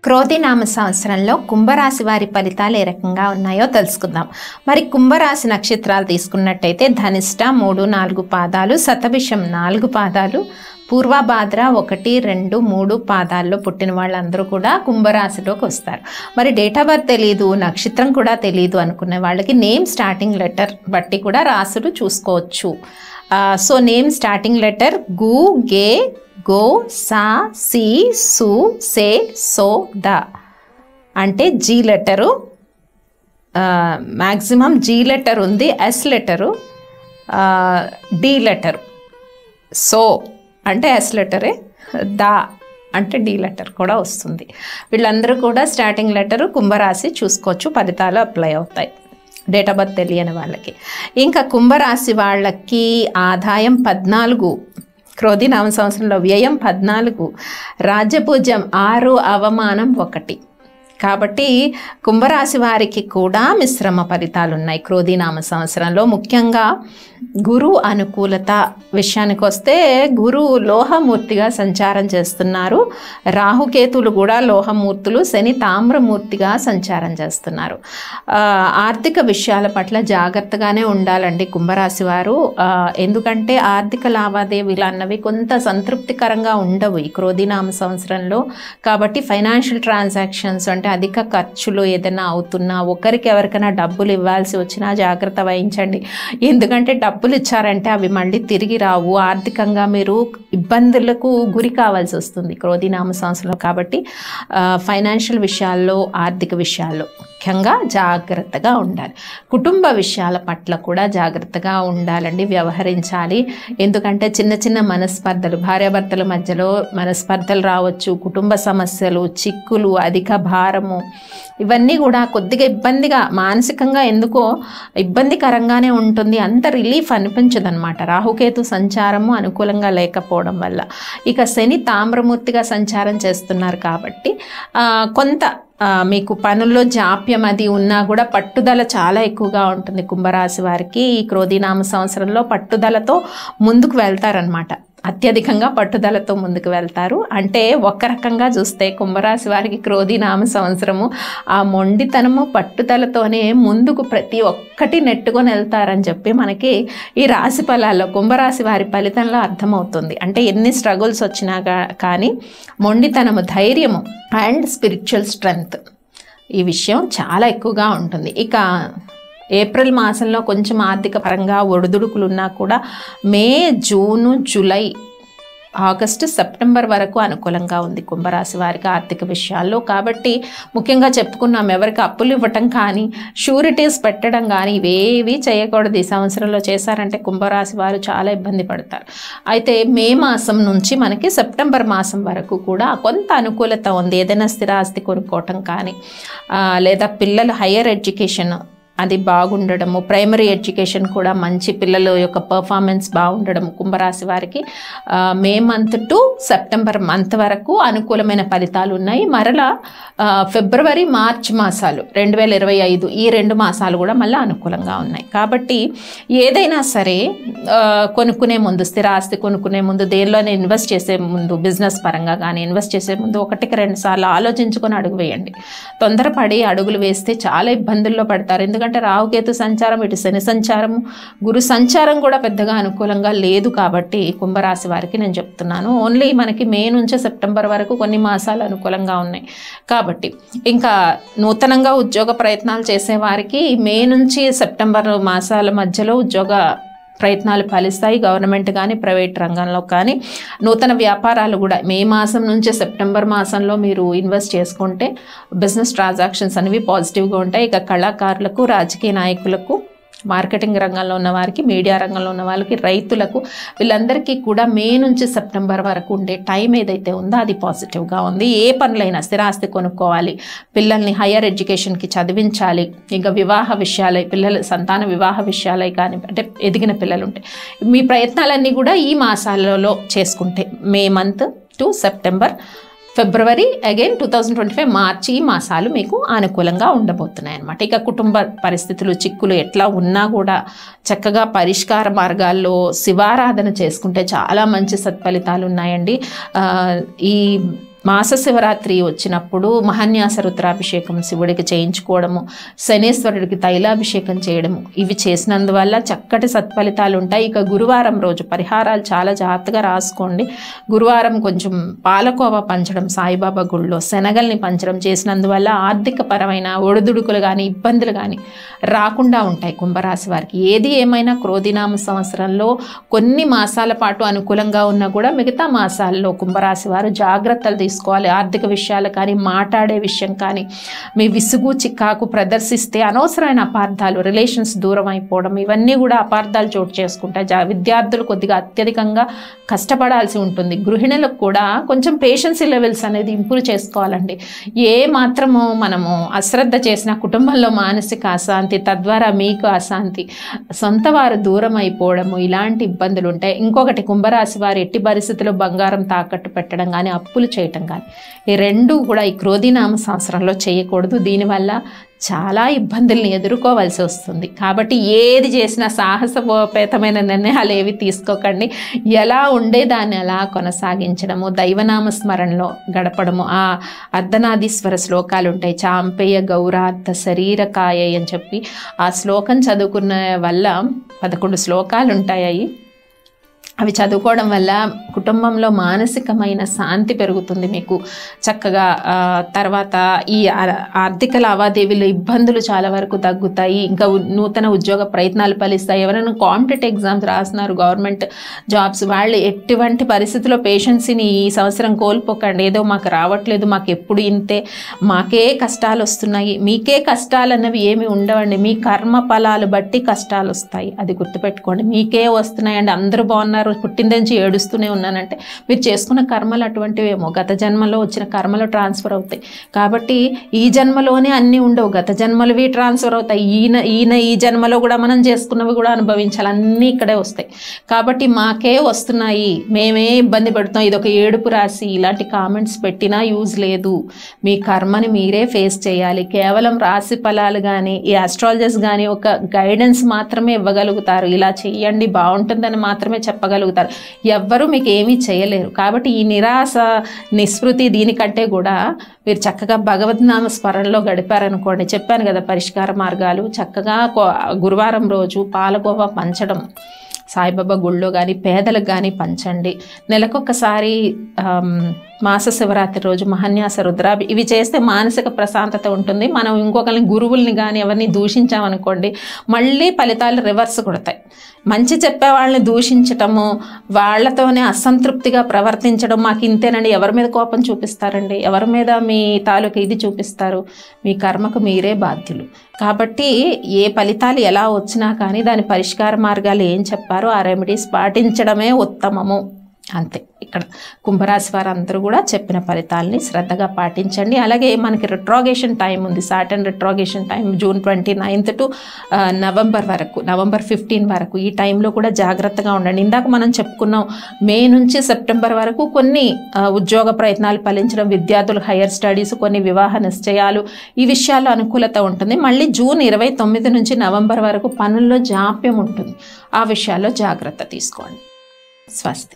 క్రోధినామ సంవత్సరంలో కుంభరాశి వారి ఫలితాలు ఏ రకంగా ఉన్నాయో తెలుసుకుందాం. మరి కుంభరాశి నక్షత్రాలు తీసుకున్నట్టయితే ధనిష్ట 3, 4 పాదాలు, శతభిషం 4 పాదాలు, పూర్వభాద్ర 1, 2, 3 పాదాల్లో పుట్టిన వాళ్ళందరూ కూడా కుంభరాశిలోకి వస్తారు. మరి డేట్ ఆఫ్ బర్త్ తెలియదు, నక్షత్రం కూడా తెలియదు అనుకునే వాళ్ళకి నేమ్ స్టార్టింగ్ లెటర్ బట్టి కూడా రాసులు చూసుకోవచ్చు. సో నేమ్ స్టార్టింగ్ లెటర్ గు, గే, గో, సా, సి, సు, సే, సో, ద అంటే G letter, maximum G letter ఉంది, S letter, D letter. So అంటే ఎస్ లెటరే, ద అంటే డి లెటర్ కూడా వస్తుంది. వీళ్ళందరూ కూడా స్టార్టింగ్ లెటరు కుంభరాశి చూసుకోవచ్చు, ఫలితాలు అప్లై అవుతాయి డేట్ ఆఫ్ బర్త్ తెలియని వాళ్ళకి. ఇంకా కుంభరాశి వాళ్ళకి ఆదాయం 14, క్రోధినామ సంవత్సరంలో వ్యయం 14, రాజ్యపూజ్యం 6, అవమానం 1. కాబట్టి కుంభరాశి వారికి కూడా మిశ్రమ ఫలితాలు ఉన్నాయి క్రోధినామ సంవత్సరంలో. ముఖ్యంగా గురు అనుకూలత విషయానికి వస్తే గురువు లోహమూర్తిగా సంచారం చేస్తున్నారు, రాహుకేతులు కూడా లోహమూర్తులు, శని తామ్రమూర్తిగా సంచారం చేస్తున్నారు. ఆర్థిక విషయాల పట్ల జాగ్రత్తగానే ఉండాలండి కుంభరాశి వారు. ఎందుకంటే ఆర్థిక లావాదేవీలు అన్నవి కొంత సంతృప్తికరంగా ఉండవు ఈ క్రోధినామ సంవత్సరంలో. కాబట్టి ఫైనాన్షియల్ ట్రాన్సాక్షన్స్ అంటే అధిక ఖర్చులు ఏదైనా అవుతున్నా, ఒకరికి ఎవరికైనా డబ్బులు ఇవ్వాల్సి వచ్చినా జాగ్రత్త వహించండి. ఎందుకంటే డబ్బులు ఇచ్చారంటే అవి మళ్ళీ తిరిగి రావు, ఆర్థికంగా మీరు ఇబ్బందులకు గురి కావాల్సి వస్తుంది క్రోధినామ సంవత్సరంలో. కాబట్టి ఫైనాన్షియల్ విషయాల్లో, ఆర్థిక విషయాల్లో ముఖ్యంగా జాగ్రత్తగా ఉండాలి. కుటుంబ విషయాల పట్ల కూడా జాగ్రత్తగా ఉండాలండి, వ్యవహరించాలి. ఎందుకంటే చిన్న చిన్న మనస్పర్ధలు, భార్యాభర్తల మధ్యలో మనస్పర్ధలు రావచ్చు, కుటుంబ సమస్యలు, చిక్కులు, అధిక భారము, ఇవన్నీ కూడా కొద్దిగా ఇబ్బందిగా, మానసికంగా ఎందుకో ఇబ్బందికరంగానే ఉంటుంది, అంత రిలీఫ్ అనిపించదు అనమాట రాహుకేతు సంచారము అనుకూలంగా లేకపోవడం వల్ల. ఇక శని తామ్రమూర్తిగా సంచారం చేస్తున్నారు కాబట్టి కొంత మీకు పనుల్లో జాప్యం అది ఉన్నా కూడా పట్టుదల చాలా ఎక్కువగా ఉంటుంది కుంభరాశి వారికి. ఈ క్రోధినామ సంవత్సరంలో పట్టుదలతో ముందుకు వెళ్తారనమాట, అత్యధికంగా పట్టుదలతో ముందుకు వెళ్తారు. అంటే ఒక రకంగా చూస్తే కుంభరాశి వారికి క్రోధినామ సంవత్సరము ఆ మొండితనము పట్టుదలతోనే ముందుకు ప్రతి ఒక్కటి నెట్టుకొని వెళ్తారని చెప్పి మనకి ఈ రాశి ఫలాల్లో కుంభరాశి వారి ఫలితంలో అర్థమవుతుంది. అంటే ఎన్ని స్ట్రగుల్స్ వచ్చినా కానీ మొండితనము, ధైర్యము అండ్ స్పిరిచువల్ స్ట్రెంగ్త్ ఈ విషయం చాలా ఎక్కువగా ఉంటుంది. ఇక ఏప్రిల్ మాసంలో కొంచెం ఆర్థిక పరంగా ఒడిదుడుకులు ఉన్నా కూడా మే, జూను, జూలై, ఆగస్టు, సెప్టెంబర్ వరకు అనుకూలంగా ఉంది కుంభరాశి వారికి ఆర్థిక విషయాల్లో. కాబట్టి ముఖ్యంగా చెప్పుకున్నాం, ఎవరికి అప్పులు ఇవ్వటం కానీ, షూరిటీస్ పెట్టడం కానీ ఇవేవి చేయకూడదు ఈ సంవత్సరంలో. చేశారంటే కుంభరాశి వారు చాలా ఇబ్బంది పడతారు. అయితే మే మాసం నుంచి మనకి సెప్టెంబర్ మాసం వరకు కూడా కొంత అనుకూలత ఉంది. ఏదైనా స్థిరాస్తి కొనుక్కోవటం కానీ, లేదా పిల్లల హయ్యర్ ఎడ్యుకేషన్ అది బాగుండడము, ప్రైమరీ ఎడ్యుకేషన్ కూడా మంచి, పిల్లల యొక్క పర్ఫార్మెన్స్ బాగుండడం కుంభరాశి వారికి May month to September month వరకు అనుకూలమైన ఫలితాలు ఉన్నాయి. మరలా ఫిబ్రవరి, మార్చ్ మాసాలు 2025 ఈ 2 మాసాలు కూడా మళ్ళీ అనుకూలంగా ఉన్నాయి. కాబట్టి ఏదైనా సరే కొనుక్కునే ముందు, స్థిరాస్తి కొనుక్కునే ముందు, దేనిలోనే ఇన్వెస్ట్ చేసే ముందు, బిజినెస్ పరంగా కానీ ఇన్వెస్ట్ చేసే ముందు 1-2 సార్లు ఆలోచించుకొని అడుగు వేయండి. తొందరపడి అడుగులు వేస్తే చాలా ఇబ్బందుల్లో పడతారు. ఎందుకంటే రాహుకేతు సంచారం, ఇటు శని సంచారము, గురు సంచారం కూడా పెద్దగా అనుకూలంగా లేదు. కాబట్టి కుంభరాశి వారికి నేను చెప్తున్నాను, ఓన్లీ మనకి మే నుంచి సెప్టెంబర్ వరకు కొన్ని మాసాలు అనుకూలంగా ఉన్నాయి. కాబట్టి ఇంకా నూతనంగా ఉద్యోగ ప్రయత్నాలు చేసేవారికి మే నుంచి సెప్టెంబర్ మాసాల మధ్యలో ఉద్యోగ ప్రయత్నాలు ఫలిస్తాయి, గవర్నమెంట్ కానీ ప్రైవేట్ రంగంలో కానీ. నూతన వ్యాపారాలు కూడా మే మాసం నుంచి సెప్టెంబర్ మాసంలో మీరు ఇన్వెస్ట్ చేసుకుంటే బిజినెస్ ట్రాన్సాక్షన్స్ అనేవి పాజిటివ్గా ఉంటాయి. ఇక కళాకారులకు, రాజకీయ నాయకులకు, మార్కెటింగ్ రంగంలో ఉన్న వారికి, మీడియా రంగంలో ఉన్న వాళ్ళకి, రైతులకు, వీళ్ళందరికీ కూడా మే నుంచి సెప్టెంబర్ వరకు ఉండే టైం ఏదైతే ఉందో అది పాజిటివ్గా ఉంది. ఏ పనులైనా, స్థిరాస్తి కొనుక్కోవాలి, పిల్లల్ని హయ్యర్ ఎడ్యుకేషన్కి చదివించాలి, ఇంకా వివాహ విషయాలై, పిల్లల సంతాన వివాహ విషయాలై కానీ, అంటే ఎదిగిన పిల్లలు ఉంటే, మీ ప్రయత్నాలన్నీ కూడా ఈ మాసాలలో చేసుకుంటే May month to September, February, again 2025 మార్చి ఈ మాసాలు మీకు అనుకూలంగా ఉండబోతున్నాయి అన్నమాట. ఇక కుటుంబ పరిస్థితులు, చిక్కులు ఎట్లా ఉన్నా కూడా చక్కగా పరిష్కార మార్గాల్లో శివారాధన చేసుకుంటే చాలా మంచి సత్ఫలితాలు ఉన్నాయండి. ఈ మాస శివరాత్రి వచ్చినప్పుడు మహాన్యాస రుద్రాభిషేకం శివుడికి చేయించుకోవడము, శనేశ్వరుడికి తైలాభిషేకం చేయడము, ఇవి చేసినందువల్ల చక్కటి సత్ఫలితాలు ఉంటాయి. ఇక గురువారం రోజు పరిహారాలు చాలా జాగ్రత్తగా రాసుకోండి. గురువారం కొంచెం పాలకోవ పంచడం సాయిబాబా గుళ్ళో, శనగల్ని పంచడం చేసినందువల్ల ఆర్థిక పరమైన ఒడిదుడుకులు కానీ ఇబ్బందులు కానీ రాకుండా ఉంటాయి కుంభరాశి వారికి. ఏది ఏమైనా క్రోధినామ సంవత్సరంలో కొన్ని మాసాల పాటు అనుకూలంగా ఉన్నా కూడా మిగతా మాసాల్లో కుంభరాశి వారు జాగ్రత్తలు తీసుకోవాలి. ఆర్థిక విషయాలు కానీ, మాట్లాడే విషయం కానీ, మీ విసుగు చిక్కాకు ప్రదర్శిస్తే అనవసరమైన అపార్థాలు, రిలేషన్స్ దూరం అయిపోవడం, ఇవన్నీ కూడా అపార్థాలు చోటు చేసుకుంటాయి. విద్యార్థులు కొద్దిగా అత్యధికంగా కష్టపడాల్సి ఉంటుంది. గృహిణులకు కూడా కొంచెం పేషెన్సీ లెవెల్స్ అనేది ఇంప్రూవ్ చేసుకోవాలండి. ఏ మాత్రము మనము అశ్రద్ధ చేసిన కుటుంబంలో మానసిక అశాంతి, తద్వారా మీకు అశాంతి, సొంత వారు దూరం అయిపోవడము, ఇలాంటి ఇబ్బందులు ఉంటాయి. ఇంకొకటి కుంభరాశి వారు ఎట్టి పరిస్థితుల్లో బంగారం తాకట్టు పెట్టడం కానీ, అప్పులు చేయటం కానీ, ఈ రెండు కూడా ఈ క్రోధినామ సంవత్సరంలో చేయకూడదు. దీనివల్ల చాలా ఇబ్బందుల్ని ఎదుర్కోవాల్సి వస్తుంది. కాబట్టి ఏది చేసినా సాహసోపేతమైన నిర్ణయాలు ఏవి తీసుకోకండి. ఎలా ఉండేదాన్ని అలా కొనసాగించడము, దైవనామ స్మరణలో గడపడము. ఆ అర్ధనాదీశ్వర శ్లోకాలు ఉంటాయి, చాంపేయ గౌరార్థ శరీరకాయ అని చెప్పి ఆ శ్లోకం చదువుకున్న వల్ల 11 శ్లోకాలు ఉంటాయి. అవి చదువుకోవడం వల్ల కుటుంబంలో మానసికమైన శాంతి పెరుగుతుంది. మీకు చక్కగా తర్వాత ఈ ఆర్థిక లావాదేవీల ఇబ్బందులు చాలా వరకు తగ్గుతాయి. ఇంకా నూతన ఉద్యోగ ప్రయత్నాలు ఫలిస్తాయి. ఎవరైనా కాంపిటేటివ్ ఎగ్జామ్స్ రాస్తున్నారు, గవర్నమెంట్ జాబ్స్, వాళ్ళు ఎటువంటి పరిస్థితుల్లో పేషెన్సీని ఈ సంవత్సరం కోల్పోకండి. ఏదో మాకు రావట్లేదు, మాకు ఎప్పుడు ఇంతే, మాకే కష్టాలు వస్తున్నాయి, మీకే కష్టాలు అన్నవి ఏమి ఉండవండి. మీ కర్మ ఫలాలు బట్టి కష్టాలు వస్తాయి, అది గుర్తుపెట్టుకోండి. మీకే వస్తున్నాయండి. అందరూ బాగున్నారు, పుట్టిందని ఏడుస్తూనే ఉన్నానంటే మీరు చేసుకున్న కర్మలు అటువంటివేమో, గత జన్మలో వచ్చిన కర్మలు ట్రాన్స్ఫర్ అవుతాయి. కాబట్టి ఈ జన్మలోనే అన్నీ ఉండవు, గత జన్మలవి ట్రాన్స్ఫర్ అవుతాయి. ఈయన ఈ జన్మలో కూడా మనం చేసుకున్నవి కూడా అనుభవించాలి, అన్నీ ఇక్కడే వస్తాయి. కాబట్టి మాకే వస్తున్నాయి, మేమే ఇబ్బంది పెడుతున్నాం, ఇదొక ఏడుపు రాసి ఇలాంటి కామెంట్స్ పెట్టినా యూజ్ లేదు. మీ కర్మని మీరే ఫేస్ చేయాలి. కేవలం రాశి ఫలాలు కానీ, ఈ ఆస్ట్రాలజర్స్ కానీ ఒక గైడెన్స్ మాత్రమే ఇవ్వగలుగుతారు. ఇలా చెయ్యండి బాగుంటుందని మాత్రమే చెప్పగలుగుతారు. ఎవ్వరూ మీకు ఏమీ చేయలేరు. కాబట్టి ఈ నిరాశ, నిస్పృతి దీనికంటే కూడా మీరు చక్కగా భగవద్నామ స్మరణలో గడిపారనుకోండి. చెప్పాను కదా పరిష్కార మార్గాలు. చక్కగా గురువారం రోజు పాలకోవా పంచడం సాయిబాబా గుళ్ళో కానీ, పేదలకు కానీ పంచండి. నెలకొకసారి మాస శివరాత్రి రోజు మహాన్యాస రుద్రాభి ఇవి చేస్తే మానసిక ప్రశాంతత ఉంటుంది. మనం ఇంకొకరిని గురువుల్ని కానీ ఎవరిని దూషించామనుకోండి, మళ్ళీ ఫలితాలు రివర్స్ కొడతాయి. మంచి చెప్పే వాళ్ళని దూషించటము, వాళ్ళతోనే అసంతృప్తిగా ప్రవర్తించడం, మాకు ఇంతేనండి. ఎవరి మీద కోపం చూపిస్తారండి? ఎవరి మీద మీ తాలూకు ఇది చూపిస్తారు? మీ కర్మకు మీరే బాధ్యులు. కాబట్టి ఏ ఫలితాలు ఎలా వచ్చినా కానీ దాని పరిష్కార మార్గాలు ఏం చెప్పారో ఆ రెమెడీస్ పాటించడమే ఉత్తమము. అంతే. ఇక్కడ కుంభరాశి వారు అందరూ కూడా చెప్పిన ఫలితాలని శ్రద్ధగా పాటించండి. అలాగే మనకి రిట్రోగేషన్ టైం ఉంది, Saturn retrogression time June 29th to November వరకు, November 15 వరకు. ఈ టైంలో కూడా జాగ్రత్తగా ఉండండి. ఇందాక మనం చెప్పుకున్నాం మే నుంచి సెప్టెంబర్ వరకు కొన్ని ఉద్యోగ ప్రయత్నాలు ఫలించడం, విద్యార్థులు హైయర్ స్టడీస్, కొన్ని వివాహ నిశ్చయాలు, ఈ విషయాల్లో అనుకూలత ఉంటుంది. మళ్ళీ June 29 నుంచి నవంబర్ వరకు పనుల్లో జాప్యం ఉంటుంది. ఆ విషయాల్లో జాగ్రత్త తీసుకోండి. స్వస్తి.